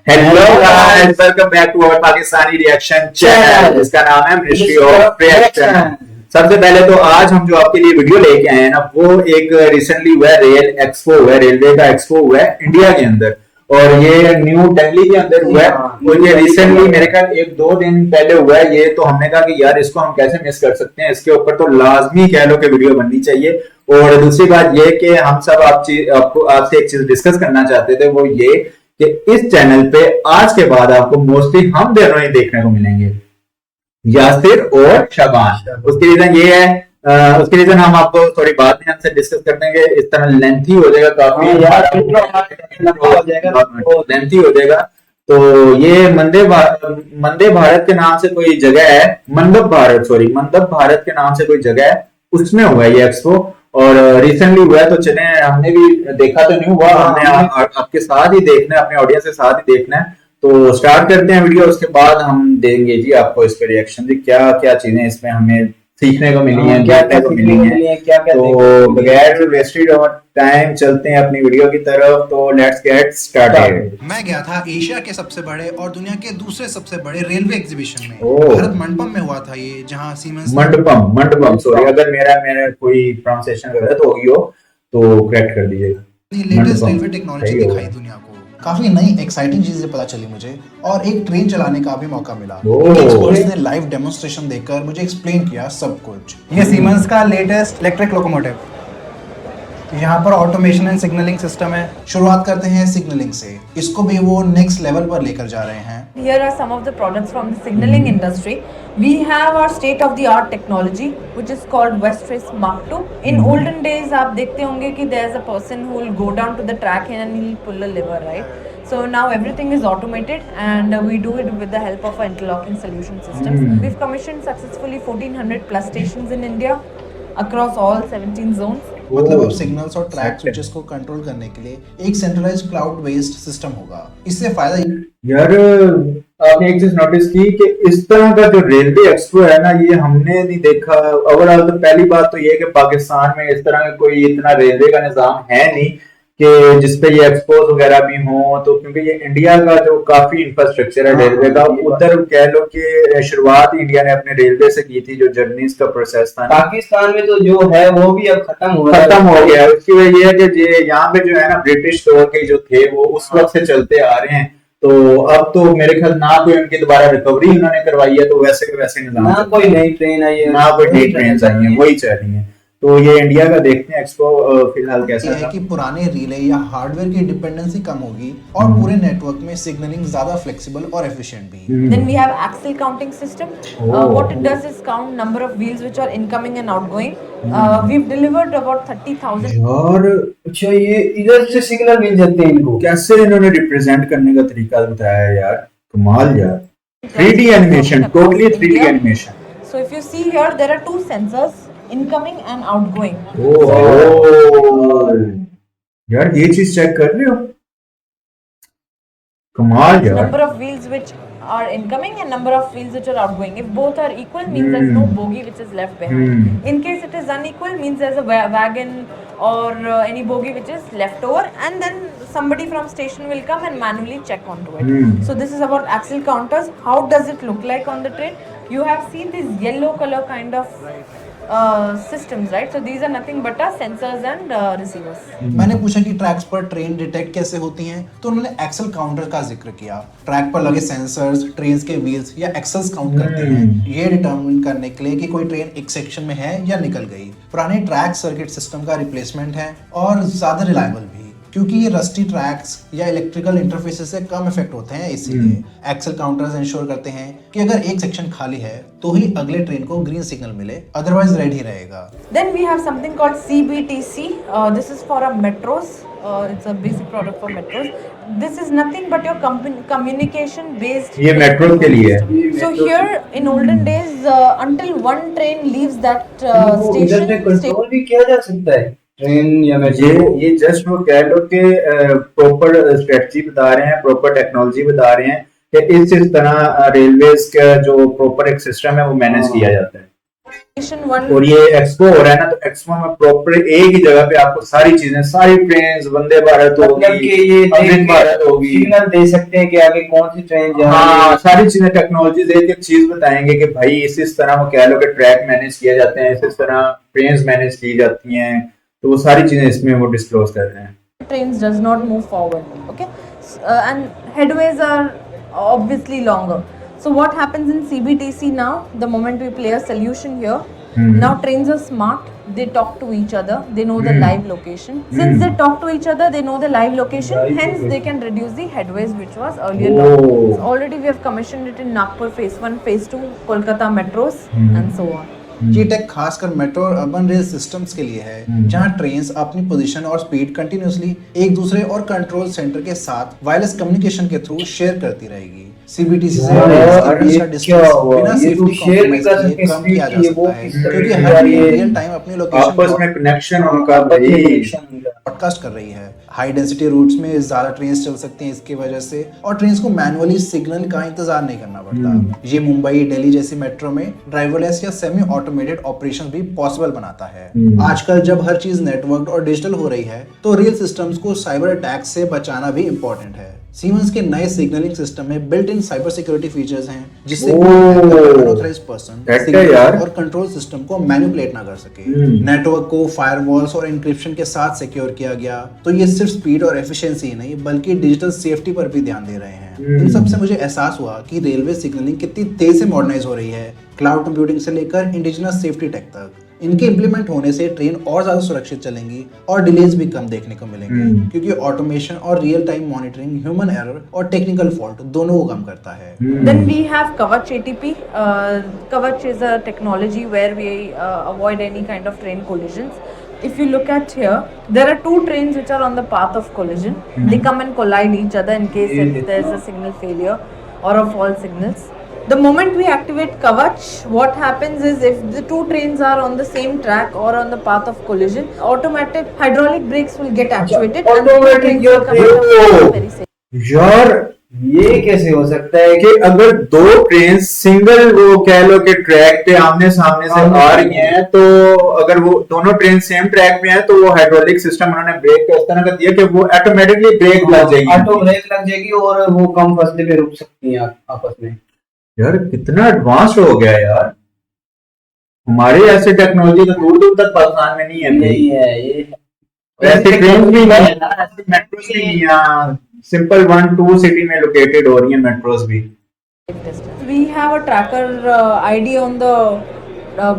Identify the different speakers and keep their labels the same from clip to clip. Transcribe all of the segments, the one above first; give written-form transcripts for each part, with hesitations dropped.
Speaker 1: Hello guys, welcome back to our Pakistani reaction channel जिसका नाम है मिनिस्ट्री ऑफ रिएक्शन। सबसे पहले तो आज हम जो आपके लिए वीडियो लेके आए हैं ना, वो एक रिसेंटली हुआ है रेल एक्सपो हुआ है, रेलवे का एक्सपो हुआ है इंडिया के अंदर, और ये न्यू दिल्ली के अंदर हुआ है। और ये रिसेंटली मेरे ख्याल 1-2 दिन पहले हुआ है ये, तो हमने कहा कि यार इसको हम कैसे मिस कर सकते हैं, इसके ऊपर तो लाजमी कह लो कि वीडियो बननी चाहिए। और दूसरी बात ये कि हम सब आपसे एक चीज डिस्कस करना चाहते थे, वो ये कि इस चैनल पे आज के बाद आपको मोस्टली हम दोनों ही देखने को मिलेंगे, यासिर और शबान। उसकी रीजन ये है, उसकी रीजन हम आपको थोड़ी बाद में हमसे डिस्कस कर देंगे। इस तरह लेंथी हो जाएगा, काफी लेंथी हो जाएगा। तो ये मंदे भारत के नाम से कोई जगह है, मंडप भारत के नाम से कोई जगह है, उसमें हुआ है ये एक्सपो और रिसेंटली हुआ है। तो चले, हमने भी देखा तो नहीं हुआ, हमने आपके साथ ही देखना है, अपने ऑडियंस के साथ ही देखना है। तो स्टार्ट करते हैं वीडियो, उसके बाद हम देंगे जी आपको इस पे रिएक्शन, जी क्या क्या चीजें इसमें हमें सीखने को मिली हैं, क्या क्या मिली हैं। तो बगैर वेस्टेड ऑफ टाइम चलते हैं अपनी वीडियो की तरफ। तो लेट्स गेट स्टार्टेड।
Speaker 2: मैं गया था एशिया के सबसे बड़े और दुनिया के दूसरे सबसे बड़े रेलवे एग्जीबिशन में,
Speaker 1: ओह।
Speaker 2: भारत मंडपम में हुआ था ये, जहां सीमेंस
Speaker 1: मंडपम सॉरी, अगर मेरा कोई प्रोनाउंसिएशन गलत होगी हो तो करेक्ट कर दीजिएगा।
Speaker 2: लेटेस्ट रेलवे टेक्नोलॉजी दिखाई दुनिया को, काफी नई एक्साइटिंग चीजें पता चली मुझे, और एक ट्रेन चलाने का भी मौका मिला। एक्सपर्ट्स ने लाइव डेमोन्स्ट्रेशन देकर मुझे एक्सप्लेन किया सब कुछ। ये सीमेंस का लेटेस्ट इलेक्ट्रिक लोकोमोटिव, यहाँ पर ऑटोमेशन एंड सिग्नलिंग सिस्टम है। शुरुआत करते हैं सिग्नलिंग से, इसको भी वो नेक्स्ट लेवल पर लेकर जा रहे हैं।
Speaker 3: Here are some of the products from the signaling industry. We have our state-of-the-art technology, which is called Westtrace Mark II. In olden days, आप देखते होंगे कि there's a person who will go down to the track and he'll pull a lever, right? So now everything is automated, and we do it with the help of our interlocking solution systems. We've commissioned successfully 1400 plus stations in India across all 17 zones.
Speaker 2: मतलब अब signals और track switches को control करने के लिए एक centralised cloud based system होगा। इससे फायदा
Speaker 1: यार, आपने एक चीज नोटिस की कि इस तरह का जो रेलवे एक्सपो है ना, ये हमने नहीं देखा। ओवरऑल तो पहली बात तो ये है कि पाकिस्तान में इस तरह का कोई इतना रेलवे का निजाम है नहीं कि जिसपे ये एक्सपोज वगैरह भी हो। तो क्योंकि ये इंडिया का जो काफी इंफ्रास्ट्रक्चर है रेलवे का, उधर कह लो कि शुरुआत इंडिया ने अपने रेलवे से की थी, जो जर्नीज का प्रोसेस था।
Speaker 4: पाकिस्तान में तो जो है वो भी अब खत्म हो
Speaker 1: गया है। उसकी वजह ये है कि यहाँ पे जो है ना, ब्रिटिश दौर के जो थे वो उस वक्त से चलते आ रहे हैं। तो अब तो मेरे ख्याल ना कोई उनकी दोबारा रिकवरी उन्होंने करवाई है, तो वैसे के वैसे निजाम,
Speaker 4: ना कोई नई ट्रेन आई है,
Speaker 1: ना कोई नई ट्रेन आई है, वही चल रही है। तो ये इंडिया का देखते हैं एक्सपो फिलहाल कैसा है
Speaker 2: कि पुराने रिले या हार्डवेयर की डिपेंडेंसी कम होगी और पूरे नेटवर्क में सिग्नलिंग ज्यादा फ्लेक्सिबल और एफिशिएंट भी।
Speaker 3: Then we have axle counting system. What it does is count number of wheels which are incoming and outgoing. We've delivered about 30,000.
Speaker 1: और
Speaker 4: अच्छा, ये इधर से सिग्नल मिल जाते हैं इनको,
Speaker 1: कैसे इन्होंने रिप्रेजेंट करने का तरीका बताया है यार, कमाल यार। 3D animation, totally 3D animation.
Speaker 3: So if you see here, there are two sensors, incoming and outgoing.
Speaker 1: यार ये चीज चेक कर रहे हो, कमाल यार।
Speaker 3: Number of wheels which are incoming and number of wheels which are outgoing. If both are equal, means there's no bogie which is left behind. In case it is unequal, means there's a wagon or any bogie which is left over, and then somebody from station will come and manually check onto it. So this is about axle counters. How does it look like on the train? You have seen these yellow color kind of systems, right? So these are nothing but sensors and receivers.
Speaker 2: मैंने पूछा कि tracks पर train detect कैसे होती हैं, तो उन्होंने Excel counter का जिक्र किया। ट्रैक पर लगे सेंसर्स ट्रेन के व्हील्स या एक्सेल्स काउंट करते हैं, ये डिटरमिन करने के लिए कि कोई ट्रेन एक सेक्शन में है या निकल गई। पुराने ट्रैक सर्किट सिस्टम का रिप्लेसमेंट है और ज्यादा रिलायबल भी, क्योंकि ये रस्टी ट्रैक्स या इलेक्ट्रिकल इंटरफेसेस से कम इफेक्ट होते हैं। इसीलिए एक्सेल काउंटर्स इंश्योर करते हैं कि अगर एक सेक्शन खाली है तो ही अगले ट्रेन को ग्रीन सिग्नल मिले, अदरवाइज रेड ही रहेगा।
Speaker 3: Then we have something called CBTC. This is for metros. It's a basic product for metros. This is nothing but your communication based.
Speaker 1: ये मेट्रो के लिए है।
Speaker 3: So here in olden days, until one train leaves that
Speaker 4: इधर से control भी किया जा सकता है ट्रेन या
Speaker 1: ये जस्ट वो कह लो कि प्रॉपर स्ट्रेटजी बता रहे हैं, प्रॉपर टेक्नोलॉजी बता रहे हैं कि इस तरह रेलवेज का जो प्रॉपर एक सिस्टम है वो मैनेज किया जाता है।
Speaker 3: One
Speaker 1: और ये एक्सपो हो रहा है ना, तो एक्सपो में प्रॉपर एक ही जगह पे आपको सारी चीजें, सारी ट्रेन, वंदे भारत
Speaker 4: मतलब
Speaker 1: होगी,
Speaker 4: कि ये
Speaker 1: अमृत भारत होगी,
Speaker 4: सिग्नल दे सकते हैं कि आगे कौन सी ट्रेन जा रही है।
Speaker 1: हाँ सारी चीजें, टेक्नोलॉजी एक एक चीज बताएंगे कि भाई इस तरह वो कह लो कि ट्रैक मैनेज किया जाते हैं, इस तरह ट्रेन मैनेज की जाती हैं, तो वो सारी चीजें इसमें वो डिस्क्लोज कर रहे हैं।
Speaker 3: trains does not move forward, okay. And headways are obviously longer. So what happens in CBTC now, the moment we play a solution here, now trains are smart, they talk to each other, they know the live location. Since they talk to each other, they know the live location, hence they can reduce the headways which was earlier long. So already we have commissioned it in Nagpur phase 1, phase 2, Kolkata metros and so on.
Speaker 2: ये take खासकर metro और urban rail systems के लिए है, जहां trains अपनी position और speed continuously एक दूसरे और कंट्रोल सेंटर के साथ वायरलेस कम्युनिकेशन के थ्रू शेयर करती रहेगी। सीबीटीसी से बिना सेफ्टी कॉम्प्रोमाइज किए कम किया जा सकता है, क्योंकि हर रियल टाइम अपनी लोकेशन
Speaker 1: आपस में कनेक्शन उनका
Speaker 2: ब्रॉडकास्ट कर रही है। हाई डेंसिटी रूट्स में ज्यादा ट्रेन्स चल सकती हैं इसकी वजह से, और ट्रेन्स को मैनुअली सिग्नल का इंतजार नहीं करना पड़ता। ये मुंबई, दिल्ली जैसी मेट्रो में ड्राइवरलेस या सेमी ऑटोमेटेड ऑपरेशन भी पॉसिबल बनाता है। आजकल जब हर चीज नेटवर्क और डिजिटल हो रही है, तो रेल सिस्टम्स को साइबर अटैक से बचाना भी इम्पोर्टेंट है। सीमेंस के नए सिग्नलिंग सिस्टम में built in cyber security features हैं, जिससे अनऑथराइज्ड पर्सन सिग्नल और कंट्रोल सिस्टम को मैनिपुलेट ना कर सके। नेटवर्क को फायरवॉल्स और इंक्रिप्शन के साथ सिक्योर किया गया, तो ये सिर्फ स्पीड और एफिशिएंसी ही नहीं बल्कि डिजिटल सेफ्टी पर भी ध्यान दे रहे हैं। इन सब से मुझे एहसास हुआ कि रेलवे सिग्नलिंग कितनी तेज से मॉडर्नाइज हो रही है, क्लाउड कंप्यूटिंग से लेकर इंडिजिनस सेफ्टी टेक तक। इनके इम्प्लीमेंट होने से ट्रेन और ज्यादा सुरक्षित चलेंगी और डिलेज भी कम देखने को मिलेंगे, क्योंकि ऑटोमेशन और real time monitoring human error और टेक्निकल फॉल्ट दोनों को कम करता है।
Speaker 3: Then we have Kavach ATP. Kavach is a technology where we avoid any kind of train collisions. If you look at here, there are two trains which are on the path of collision. They come and collide each other in case if there is a signal failure or a false signals. The moment we activate Kavach, what happens is if the two trains are on the same track or on the path of collision, automatic hydraulic brakes will get activated and the two trains will come out very safe.
Speaker 1: यार
Speaker 4: ये कैसे हो सकता है
Speaker 1: कि अगर दो train single वो कह लो कि ट्रैक पे आमने सामने से आ रही हैं, तो अगर वो दोनों ट्रेन सेम ट्रैक पे हैं तो वो हाइड्रोलिक सिस्टम उन्होंने ब्रेक का इस तरह कर दिया कि वो ऑटोमेटिकली ब्रेक लग जाएगी,
Speaker 4: ऑटो ब्रेक लग जाएगी और वो कम फासले पे रुक सकती हैं आपस में।
Speaker 1: यार कितना एडवांस हो गया यार, हमारे ऐसे टेक्नोलॉजी तो दूर दूर तक पाकिस्तान में नहीं है।
Speaker 4: नहीं है ये,
Speaker 1: ऐसे ट्रेन भी नहीं है, ऐसे मेट्रोस भी नहीं है, सिंपल 1-2 सिटी में लोकेटेड हो रही है मेट्रोस भी।
Speaker 3: We have a tracker ID on the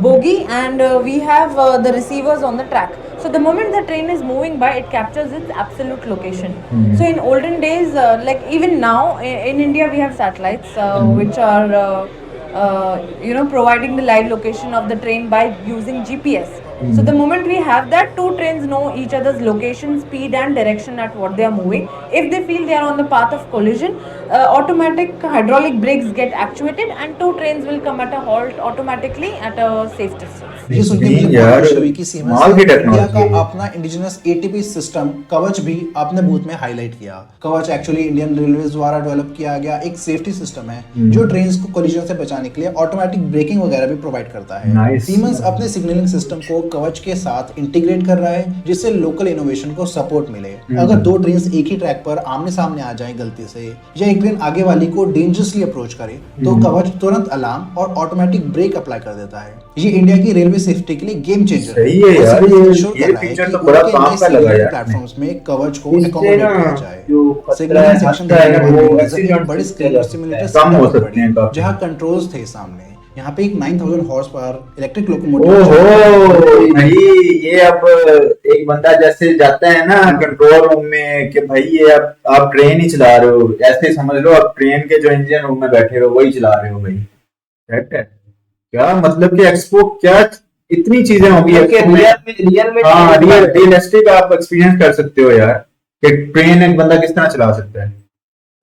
Speaker 3: bogie and we have the receivers on the track. So the moment the train is moving by, it captures its absolute location. So in olden days, like even now in India, we have satellites which are providing the live location of the train by using GPS. So the moment we have that, two trains know each other's location, speed and direction at what they are moving. If they feel they are on the path of collision, automatic hydraulic brakes get activated and two trains will come at a halt automatically at a safe distance.
Speaker 2: ये सुन के मुझे बहुत खुशी हुई कि siemens India का अपना indigenous ATP system कवच भी आपने बूथ में हाईलाइट किया। कवच एक्चुअली इंडियन रेलवेज द्वारा डेवलप किया गया एक सेफ्टी सिस्टम है, जो ट्रेन्स को कोलिजन से बचाने के लिए ऑटोमेटिक ब्रेकिंग वगैरह भी प्रोवाइड करता है। सीमेंस अपने सिग्नलिंग सिस्टम को कवच के साथ इंटीग्रेट कर रहा है, जिससे लोकल इनोवेशन को सपोर्ट मिले। अगर दो ट्रेन्स एक ही ट्रैक पर आमने सामने आ जाएं गलती से, या एक ट्रेन आगे वाली को डेंजरसली अप्रोच करे, तो कवच तुरंत अलार्म और ऑटोमेटिक ब्रेक अप्लाई कर देता है। ये इंडिया की रेलवे सेफ्टी के लिए गेम चेंजर है।
Speaker 1: यार ये फीचर तो बड़ा काम का लगा यार।
Speaker 2: प्लेटफॉर्म्स में कवच को अकोमोडेट किया जाए। सिग्नलिंग सेक्शन के बड़ी स्केल और सिमुलेटर
Speaker 1: कम हो सकते हैं काफी,
Speaker 2: जहां कंट्रोल्स थे सामने। यहाँ पे एक 9000 हॉर्स पावर इलेक्ट्रिक लोकोमोटिव।
Speaker 1: ओहो भाई, ये अब एक बंदा जैसे जाता है ना कंट्रोल रूम में कि भाई ये अब आप ट्रेन ही चला रहे हो, ऐसे समझ लो आप ट्रेन के जो इंजन रूम में बैठे हो वही चला रहे हो भाई। करेक्ट है क्या? मतलब कि एक्सपो क्या इतनी चीजें होगी, हाँ रियलिस्टिक आप एक्सपीरियंस कर सकते हो यार कि ट्रेन एक बंदा किस तरह चला सकता है।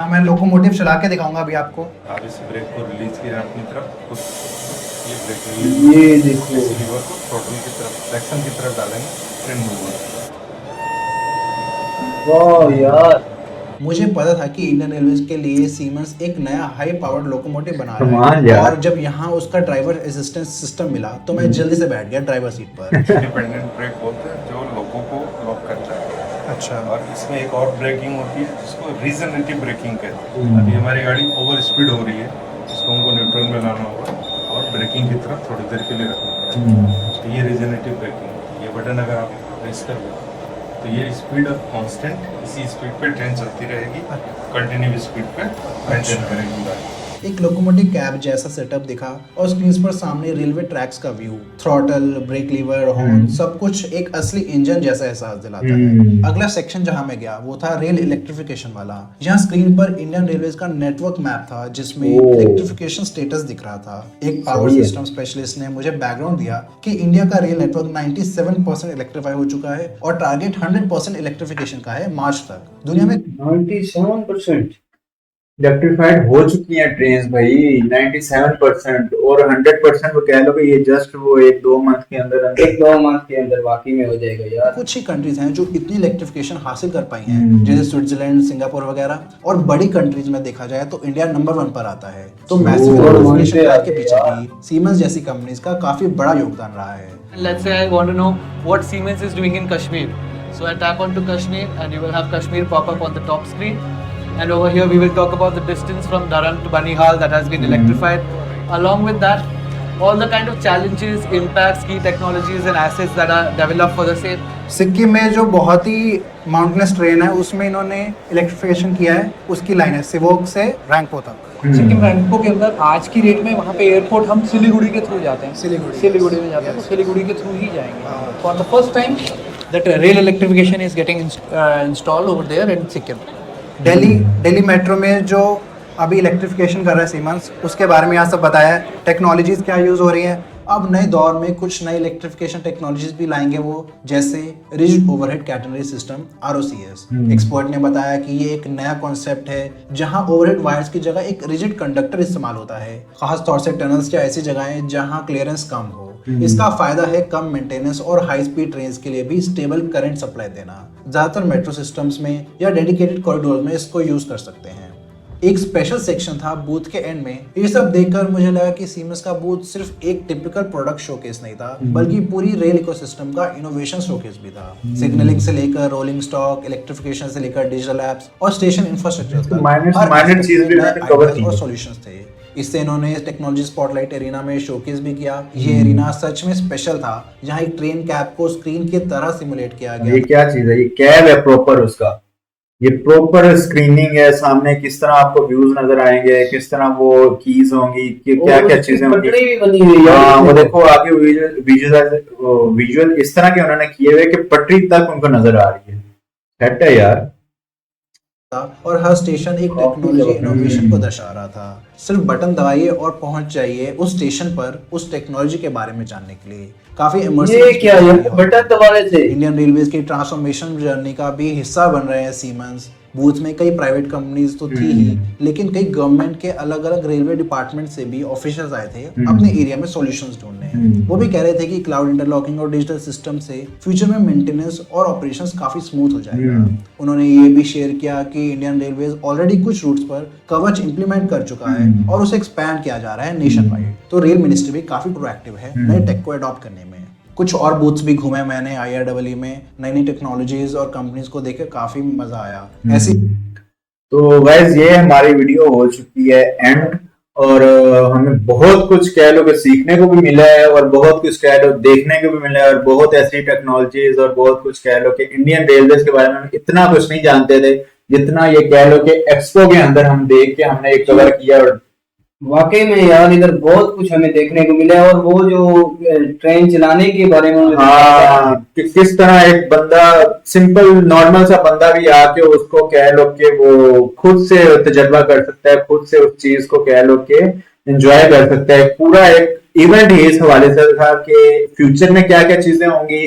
Speaker 2: मैं लोकोमोटिव चला के दिखाऊंगा अभी आपको।
Speaker 5: आप इस ब्रेक को रिलीज किया अपनी तरफ, ये ब्रेक रिलीज,
Speaker 4: ये देखो
Speaker 5: इस लीवर को थ्रोटल की तरफ, फ्लेक्शन की तरफ डालेंगे, ट्रेन मूव होगी।
Speaker 4: वाह यार,
Speaker 2: मुझे पता था कि इंडियन रेलवेज के लिए सीमेंस एक नया हाई पावर्ड लोकोमोटिव बना रहा
Speaker 1: कमाल
Speaker 2: है
Speaker 1: यार।
Speaker 2: और जब यहाँ उसका ड्राइवर असिस्टेंस सिस्टम मिला तो मैं जल्दी से बैठ गया ड्राइवर सीट पर।
Speaker 5: इंडिपेंडेंट ब्रेक बोलते हैं जो लोगों को लॉक करता है।
Speaker 2: अच्छा।
Speaker 5: और इसमें एक और ब्रेकिंग होती है जिसको रीजनरेटिव ब्रेकिंग कहते हैं। अभी हमारी गाड़ी ओवर स्पीड हो रही है, इसको हमको न्यूट्रल में लाना होगा और ब्रेकिंग की तरफ थोड़ी देर के लिए रखना पड़ेगा। तो ये रीजनरेटिव ब्रेकिंग, ये बटन अगर आप प्रेस कर दो तो ये स्पीड कांस्टेंट इसी स्पीड पे ट्रेन चलती रहेगी, कंटिन्यू स्पीड पे मेंटेन करेगी गाड़ी।
Speaker 2: एक लोकोमोटिव कैब जैसा सेटअप दिखा और स्क्रीन पर सामने रेलवे ट्रैक्स का view, throttle, brake lever, horn, सब कुछ एक असली इंजन जैसा एहसास दिलाता है। अगला सेक्शन जहां मैं गया वो था रेल इलेक्ट्रिफिकेशन वाला। यहाँ स्क्रीन पर इंडियन रेलवेज का नेटवर्क मैप था जिसमें इलेक्ट्रिफिकेशन स्टेटस दिख रहा था। एक पावर सिस्टम स्पेशलिस्ट ने मुझे बैकग्राउंड दिया कि इंडिया का रेल नेटवर्क 97% इलेक्ट्रीफाई हो चुका है और टारगेट 100% इलेक्ट्रिफिकेशन का है मार्च तक। दुनिया में
Speaker 4: 97%
Speaker 1: इलेक्ट्रिफाइड हो चुकी हैं ट्रेन भाई, 97% और 100% वो कह लो कि ये जस्ट वो 1-2 मंथ के अंदर
Speaker 4: एक 2 मंथ के अंदर वाकई में हो जाएगा यार।
Speaker 2: कुछ ही कंट्रीज हैं जो इतनी इलेक्ट्रिफिकेशन हासिल कर पाई हैं, जैसे स्विट्जरलैंड, सिंगापुर वगैरह। और बड़ी कंट्रीज में देखा जाए तो इंडिया नंबर 1 पर आता है। तो मैसिव इलेक्ट्रिफिकेशन के पीछे भी सीमेंस जैसी कंपनीज का काफी बड़ा योगदान रहा है।
Speaker 6: Let's say I want to know what Siemens is doing in Kashmir. So I tap onto Kashmir and you will have Kashmir pop up on the top screen. And over here we will talk about the distance from Dharan to Banihal that has been electrified. Along with that, all the kind of challenges, impacts, key technologies and assets that are developed for the same.
Speaker 2: Sikkim में जो बहुत ही mountainous train है उसमें इन्होंने electrification किया है। उसकी line है सिवोक से रैंकपो तक।
Speaker 6: सिक्किम रैंकपो के अंदर आज की डेट में वहाँ पे एयरपोर्ट हम सिलीगुड़ी के थ्रू जाते हैं। सिलीगुड़ी में जाते हैं तो सिलीगुड़ी के थ्रू ही जाएंगे। For the first time that rail electrification is getting installed over there in Sikkim.
Speaker 2: Delhi metro में जो अभी इलेक्ट्रिफिकेशन कर रहा है सीमेंस, उसके बारे में यहाँ सब बताया है। टेक्नोलॉजीज क्या यूज़ हो रही हैं। अब नए दौर में कुछ नई इलेक्ट्रिफिकेशन टेक्नोलॉजीज भी लाएंगे वो, जैसे rigid overhead catenary system ROCS। Expert ने बताया कि ये एक नया कॉन्सेप्ट है जहां ओवरहेड वायर्स की जगह एक रिजिड कंडक्टर इस्तेमाल होता है, खास तौर से टनल्स या ऐसी जगहें जहां क्लियरेंस कम हो। इसका फायदा है कम मेंटेनेंस और हाई स्पीड ट्रेन्स के लिए भी स्टेबल करंट सप्लाई देना। ज्यादातर मेट्रो सिस्टम्स में या डेडिकेटेड कॉरिडोर में इसको यूज कर सकते हैं। एक स्पेशल सेक्शन था बूथ के एंड में। ये सब देखकर मुझे लगा कि सीमेंस का बूथ सिर्फ एक टिपिकल प्रोडक्ट शोकेस नहीं था, बल्कि पूरी रेल इकोसिस्टम का इनोवेशन शोकेस भी था। सिग्नलिंग से लेकर रोलिंग स्टॉक, इलेक्ट्रिफिकेशन से लेकर डिजिटल एप्स और स्टेशन इंफ्रास्ट्रक्चर तक
Speaker 1: माइनर चीज भी मैंने कवर की
Speaker 2: और सॉल्यूशंस थे। इससे इन्होंने टेक्नोलॉजी स्पॉटलाइट एरिना में शोकेस भी किया। ये एरिना सच में स्पेशल था, जहाँ एक ट्रेन कैब को स्क्रीन की तरह सिमुलेट किया गया।
Speaker 1: ये क्या चीज है? ये कैब है प्रॉपर, उसका ये प्रॉपर स्क्रीनिंग है। सामने किस तरह आपको व्यूज नजर आएंगे, किस तरह वो कीज होंगी, कि क्या क्या चीजें होंगी।
Speaker 4: पटरी भी बनी हुई है।
Speaker 1: हाँ, वो देखो आगे विजुअल इस तरह के उन्होंने किए हुए कि पटरी तक उनको नजर आ रही है। सेट है यार।
Speaker 2: और हर स्टेशन एक टेक्नोलॉजी इनोवेशन को दर्शा रहा था। सिर्फ बटन दबाइए और पहुंच जाइए उस स्टेशन पर उस टेक्नोलॉजी के बारे में जानने के लिए। काफी इमर्सिव।
Speaker 4: ये क्या है? बटन दबाने से
Speaker 2: इंडियन रेलवेज की ट्रांसफॉर्मेशन जर्नी का भी हिस्सा बन रहे हैं सीमेंस। बूथ में कई प्राइवेट कंपनीज तो थी ही, लेकिन कई गवर्नमेंट के अलग अलग रेलवे डिपार्टमेंट से भी ऑफिसर्स आए थे अपने एरिया में सॉल्यूशंस ढूंढने। वो भी कह रहे थे कि क्लाउड इंटरलॉकिंग और डिजिटल सिस्टम से फ्यूचर में मेंटेनेंस और ऑपरेशंस काफी स्मूथ हो जाएगा। उन्होंने ये भी शेयर किया कि इंडियन रेलवेज ऑलरेडी कुछ रूट्स पर कवच इंप्लीमेंट कर चुका है और उसे एक्सपैंड किया जा रहा है नेशन वाइड। तो रेल मिनिस्ट्री भी काफी प्रोएक्टिव है नए टेक को अडॉप्ट करने में। कुछ और बूथ्स भी घूमे मैंने IREE में। नई नई टेक्नोलॉजीज और कंपनीज को देख काफी मजा आया। ऐसी
Speaker 1: तो गाइस ये हमारी वीडियो हो चुकी है एंड, और हमें बहुत कुछ कह लो कि सीखने को भी मिला है और बहुत कुछ कह लो देखने को भी मिला है, और बहुत ऐसी टेक्नोलॉजीज और बहुत कुछ कह लो कि इंडियन रेलवेज के बारे में इतना कुछ नहीं जानते थे जितना ये कह लो कि एक्सपो के अंदर हम देख के हमने एक कवर किया। और
Speaker 4: वाकई में यार इधर बहुत कुछ हमें देखने को मिला है। और वो जो ट्रेन चलाने के बारे में
Speaker 1: हाँ, कि किस तरह एक बंदा सिंपल नॉर्मल सा बंदा भी आके उसको कह लो कि वो खुद से तजर्बा कर सकता है, खुद से उस चीज को कह लो कि एंजॉय कर सकता है। पूरा एक इवेंट ही इस हवाले से था कि फ्यूचर में क्या क्या चीजें होंगी,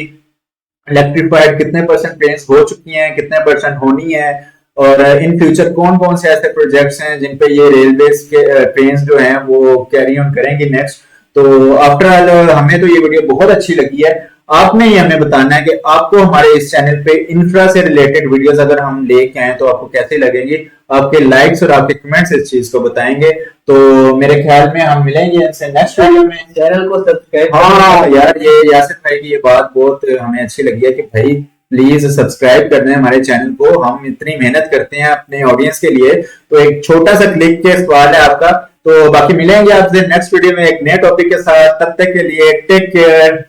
Speaker 1: इलेक्ट्रिफाइड कितने % ट्रेन हो चुकी हैं, कितने % होनी है, और इन फ्यूचर कौन कौन से ऐसे प्रोजेक्ट्स हैं जिन पे ये रेलवेज के ट्रेन्स जो हैं वो कैरी ऑन करेंगी नेक्स्ट। तो आफ्टर ऑल हमें तो ये वीडियो बहुत अच्छी लगी है। आपने ही हमें बताना है कि आपको हमारे इस चैनल पे इंफ्रा से रिलेटेड वीडियोस अगर हम लेके आए तो आपको कैसे लगेंगी। आपके लाइक्स और आपके कमेंट्स इस चीज को बताएंगे। तो मेरे ख्याल में हम मिलेंगे इनसे नेक्स्ट वीडियो में।
Speaker 4: चैनल को सब्सक्राइब।
Speaker 1: हाँ यार, ये यासिर भाई की ये बात बहुत हमें अच्छी लगी है कि भाई प्लीज सब्सक्राइब कर दें हमारे चैनल को। हम इतनी मेहनत करते हैं अपने ऑडियंस के लिए, तो एक छोटा सा क्लिक के सवाल है आपका। तो बाकी मिलेंगे आपसे नेक्स्ट वीडियो में एक नए टॉपिक के साथ। तब तक के लिए टेक केयर।